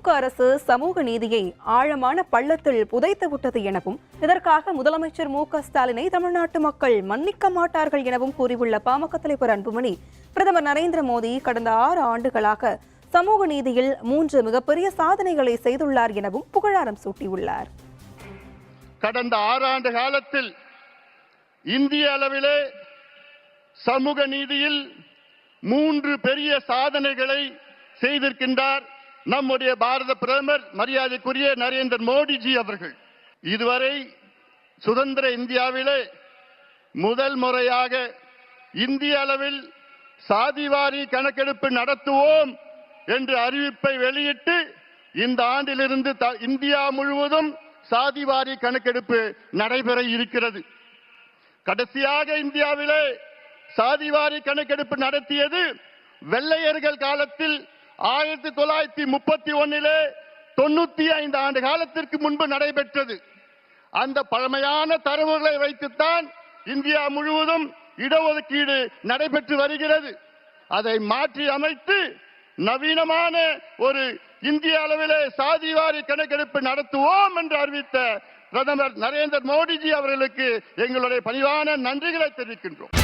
திமுக அரசு சமூக நீதியை ஆழமான பள்ளத்தில் புதைத்து விட்டது எனவும் இதற்காக முதலமைச்சர் மு.க.ஸ்டாலினை தமிழ்நாட்டு மக்கள் மன்னிக்க மாட்டார்கள் எனவும் கூறியுள்ள பாமக தலைவர் அன்புமணி, பிரதமர் நரேந்திர மோடி கடந்த 6 ஆண்டுகளாக சமூக நீதியில் 3 மிகப்பெரிய சாதனைகளை செய்துள்ளார் எனவும் புகழாரம் சூட்டியுள்ளார். கடந்த 6 ஆண்டு காலத்தில் இந்திய அளவிலே சமூக நீதியில் 3 பெரிய சாதனைகளை செய்திருக்கின்றார் நம்முடைய பாரத பிரதமர் மரியாதைக்குரிய நரேந்திர மோடிஜி அவர்கள். இதுவரை சுதந்திர இந்தியாவிலே முதல் முறையாக இந்திய அளவில் சாதிவாரி கணக்கெடுப்பு நடத்துவோம் என்று அறிவிப்பை வெளியிட்டு இந்த ஆண்டிலிருந்து இந்தியா முழுவதும் சாதிவாரி கணக்கெடுப்பு நடைபெற இருக்கிறது. கடைசியாக இந்தியாவிலே சாதிவாரி கணக்கெடுப்பு நடத்தியது வெள்ளையர்கள் காலத்தில் 1931 95 ஆண்டு காலத்திற்கு முன்பு நடைபெற்றது. அந்த பழமையான தரவுகளை வைத்துத்தான் இந்தியா முழுவதும் இடஒதுக்கீடு நடைபெற்று வருகிறது. அதை மாற்றி அமைத்து நவீனமான ஒரு இந்திய அளவிலே சாதிவாரி கணக்கெடுப்பு நடத்துவோம் என்று அறிவித்த பிரதமர் நரேந்திர மோடிஜி அவர்களுக்கு எங்களுடைய பணிவான நன்றிகளை தெரிவிக்கின்றோம்.